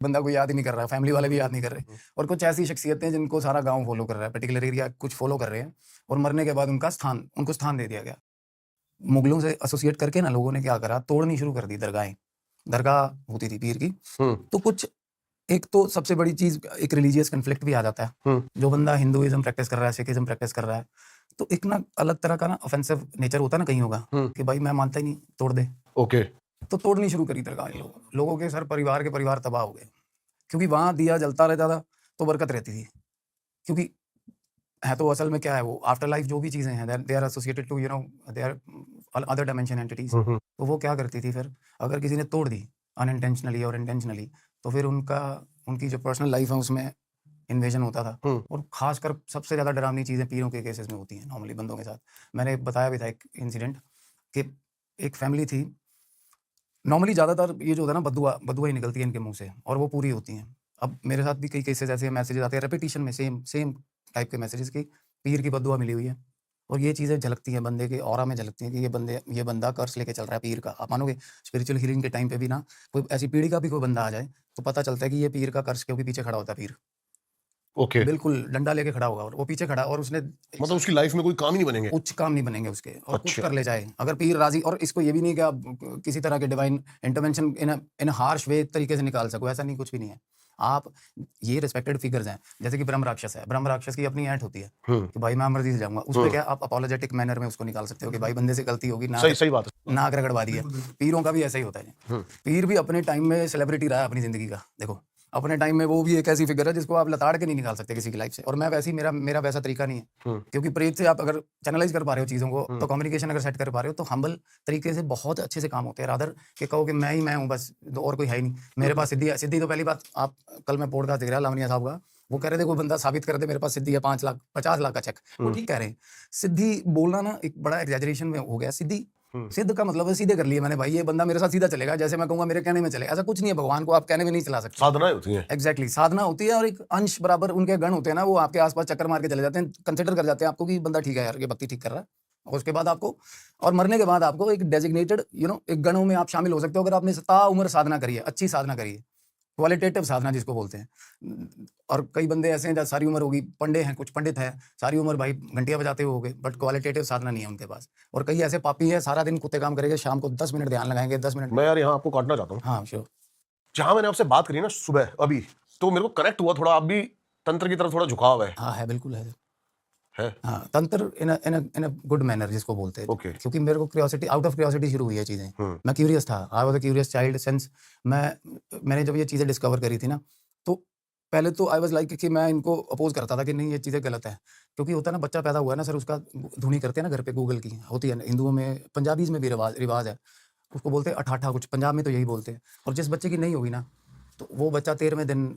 बंदा कोई याद ही नहीं कर रहा, फैमिली वाले भी याद नहीं कर रहे। और कुछ ऐसी शख्सियतें हैं जिनको सारा गाँव फॉलो कर रहा है, पर्टिकुलर एरिया कुछ फॉलो कर रहे हैं और मरने के बाद उनको स्थान दे दिया गया। मुगलों से एसोसिएट करके ना लोगों ने क्या करा, तोड़नी शुरू कर दी दरगाहें। दरगाह होती थी पीर की, तो कुछ एक तो सबसे बड़ी चीज़ एक रिलीजियस कॉन्फ्लिक्ट भी आ जाता है। जो बंदा हिंदुइज़्म प्रैक्टिस कर रहा है, सिखिज़्म प्रैक्टिस कर रहा है, तो एक ना अलग तरह का ना ऑफेंसिव नेचर होता है ना कईयों का, कि भाई मैं मानता ही नहीं, तोड़ दे। ओके। तो तोड़नी शुरू करी दरगाहें लोगों के सर परिवार के परिवार तबाह हो गए। क्योंकि वहाँ दिया जलता रहता था, तो बरकत रहती थी। क्योंकि है तो असल में क्या है वो आफ्टर लाइफ जो भी चीज़ें हैं they are associated to they are other dimension entities. तो वो क्या करती थी फिर, अगर किसी ने तोड़ दी अनइंटेंशनली और इंटेंशनली, तो फिर उनकी जो पर्सनल लाइफ है उसमें इन्वेजन होता था। और खासकर सबसे ज़्यादा डरावनी चीज़ें पीरों के केसेस में होती हैं नॉर्मली बंदों के साथ। मैंने बताया भी था एक इंसिडेंट कि एक फैमिली थी। नॉर्मली ज़्यादातर ये जो होता है ना बददुआ ही निकलती है इनके मुँह से और वो पूरी होती हैं। अब मेरे साथ भी कई केसेस ऐसे मैसेजेस आते हैं रेपिटिशन में सेम टाइप के मैसेजेस की पीर की बददुआ मिली हुई है। और ये चीज़ें झलकती हैं बंदे के ऑरा में झलकती हैं कि ये बंदा कर्स लेके चल रहा है पीर का। आप मानोगे स्पिरिचुअल हीलिंग के टाइम पे भी ना कोई ऐसी पीढ़ी का भी कोई बंदा आ जाए तो पता चलता है कि ये पीर का कर्स क्योंकि पीछे खड़ा होता है पीर। ओके। बिल्कुल डंडा लेके खड़ा होगा और वो पीछे खड़ा और उसने मतलब उसकी लाइफ में कोई काम ही नहीं बनेंगे। कुछ काम नहीं बनेंगे उसके और कुछ अच्छा। कर ले जाए अगर पीर राजी। और इसको ये भी नहीं कि आप किसी तरह के डिवाइन इंटरवेंशन इन हार्श वे तरीके से निकाल सको, ऐसा नहीं, कुछ भी नहीं है। आप ये रिस्पेक्टेड फिगर्स हैं, जैसे कि ब्रह्म राक्षस है, ब्रह्म राक्षस की अपनी ऐंठ होती है कि भाई मैं मर्जी से जाऊंगा उस पे क्या आप अपोलोजेटिक मैनर में उसको निकाल सकते हो कि भाई बंदे से गलती होगी, सही बात है। नाक रगड़वा दी है। पीरों का भी ऐसा ही होता है। पीर भी अपने टाइम में सेलिब्रिटी रहा है अपनी जिंदगी का। देखो अपने टाइम में वो भी एक ऐसी फिगर है जिसको आप लताड़ के नहीं निकाल सकते किसी की लाइफ से। और मैं वैसे ही मेरा वैसा तरीका नहीं है, क्योंकि प्रेत से आप अगर चैनलाइज कर पा रहे हो चीज़ों को, तो कम्युनिकेशन अगर सेट कर पा रहे हो तो हम्बल तरीके से बहुत अच्छे से काम होते हैं। रादर कि कहो कि मैं ही मैं हूँ बस, और कोई है ही नहीं मेरे पास सिद्धि है। सिद्धि तो पहली बात, आप कल मैं पॉडकास्ट देख रहा लावनिया साहब का, वो कह रहे थे कोई बंदा साबित कर दे मेरे पास सिद्धि है 5 लाख 50 लाख का चेक, वो ठीक कह रहे हैं। सिद्धि बोलना ना एक बड़ा एग्जैजरेशन में हो गया। सिद्धि सिद्ध का मतलब है सीधे कर लिए मैंने, भाई ये बंदा मेरे साथ सीधा चलेगा, जैसे मैं कहूंगा मेरे कहने में चलेगा। ऐसा कुछ नहीं है, भगवान को आप कहने में नहीं चला सकते। साधनाएं होती हैं। एग्जैक्टली साधना होती है और एक अंश बराबर उनके गण होते हैं ना, वो आपके आसपास चक्कर मार के चले जाते हैं, कंसिडर कर जाते हैं आपको कि बंदा ठीक है यार, ये भक्ति ठीक कर रहा है। और उसके बाद आपको और मरने के बाद आपको एक डेजिग्नेटेड एक गणों में आप शामिल हो सकते हो अगर आपने ता उम्र साधना करी है, अच्छी साधना करी है, क्वालिटेटिव साधना जिसको बोलते हैं। और कई बंदे ऐसे हैं जहाँ सारी उम्र होगी, पंडे हैं, कुछ पंडित हैं, सारी उम्र भाई घंटियां बजाते हुए हो गए, बट क्वालिटेटिव साधना नहीं है उनके पास। और कई ऐसे पापी है सारा दिन कुत्ते काम करेंगे, शाम को 10 मिनट ध्यान लगाएंगे, 10 मिनट। मैं यार यहाँ आपको काटना चाहता हूँ। हाँ श्योर। जहां मैंने आपसे बात करी ना सुबह अभी, तो मेरे को कनेक्ट हुआ थोड़ा, आप भी तंत्र की तरफ थोड़ा झुकाव है। हाँ है, बिल्कुल है। है। हाँ तंत्र इन अ गुड मैनर जिसको बोलते हैं। ओके। क्योंकि मेरे को क्यूरियोसिटी, आउट ऑफ क्यूरियोसिटी शुरू हुई है चीज़ें। मैं क्यूरियस था, I was a curious child since मैंने जब ये चीज़ें डिस्कवर करी थी ना, तो पहले तो आई वाज लाइक कि मैं इनको अपोज करता था कि नहीं ये चीज़ें गलत है। क्योंकि होता है ना बच्चा पैदा हुआ है ना सर, उसका धुनी करते हैं ना घर पे गूगल की होती है, हिंदुओं में पंजाबीज में भी रिवाज है, उसको बोलते हैं अठाठा, कुछ पंजाब में तो यही बोलते हैं। और जिस बच्चे की नहीं होगी ना, तो वो बच्चा 13वें दिन,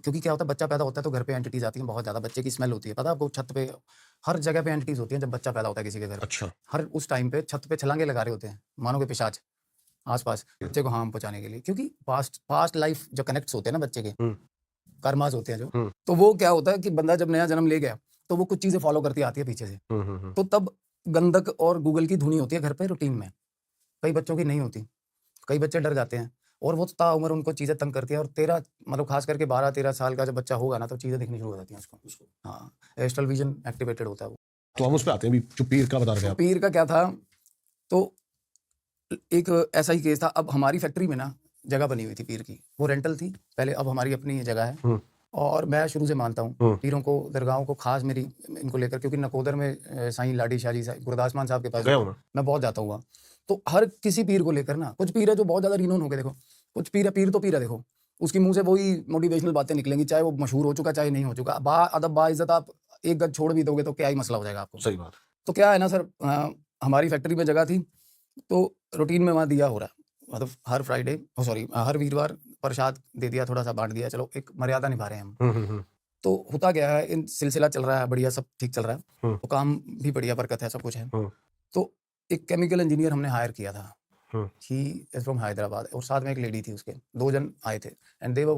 क्योंकि क्या होता है बच्चा पैदा होता है तो घर पे एंटिटीज आती हैं बहुत ज़्यादा, बच्चे की स्मेल होती है, पता है आपको, छत पे हर जगह पे एंटिटीज होती हैं जब बच्चा पैदा होता है किसी के घर। अच्छा। हर उस टाइम पे छत पे छलांगे लगा रहे होते हैं मानो के पिशाच आसपास बच्चे को हार्म पहुंचाने के लिए, क्योंकि पास्ट लाइफ जो कनेक्ट्स होते हैं ना बच्चे के, कर्मास होते हैं जो, तो वो क्या होता है कि बंदा जब नया जन्म ले गया तो वो कुछ चीज़ें फॉलो करती आती है पीछे से। तो तब गंधक और गूगल की धुनी होती है घर पे रूटीन में, कई बच्चों की नहीं होती, कई बच्चे डर जाते हैं और वो ताउम्र उनको चीज़ें तंग करती है। और 13 मतलब खास करके 12-13 साल का जब बच्चा होगा ना, तो चीज़ें दिखनी शुरू हो जाती हैं उसको। हाँ एस्ट्रल विजन एक्टिवेटेड होता है वो। तो हम उस पे आते हैं, जो पीर का बता रहे थे तो आप। पीर का क्या था, तो एक ऐसा ही केस था। अब हमारी फैक्ट्री में ना जगह बनी हुई थी पीर की, वो रेंटल थी पहले, अब हमारी अपनी जगह है। और मैं शुरू से मानता हूँ पीरों को, दरगाहों को, खास मेरी इनको लेकर, क्योंकि नकोदर में साईं लाडी शाह जी गुरदास मान साहब के पास गया हूं मैं बहुत जाता हुआ। तो हर किसी पीर को लेकर ना, कुछ पीर है जो बहुत ज्यादा रिनोन हो गए, देखो कुछ पीर तो पीर है, देखो उसके मुंह से वही मोटिवेशनल बातें निकलेंगी, चाहे वो मशहूर हो चुका चाहे नहीं हो चुका, बा अदब बा इज्जत आप एक गज छोड़ भी दोगे तो क्या ही मसला हो जाएगा आपको। सही बात। तो क्या है ना सर, हमारी फैक्ट्री में जगह थी, तो रूटीन में वहाँ दिया हो रहा, मतलब हर फ्राइडे, सॉरी हर वीरवार प्रसाद दे दिया, थोड़ा सा बांट दिया, चलो एक मर्यादा निभा रहे हैं हम। तो होता क्या है, इन सिलसिला चल रहा है बढ़िया, सब ठीक चल रहा है, तो काम भी बढ़िया, बरकत है, सब कुछ है। तो एक केमिकल इंजीनियर हमने हायर किया था, ही इज फ्रॉम हैदराबाद, और साथ में एक लेडी थी, उसके 2 जन आए थे एंड दे वर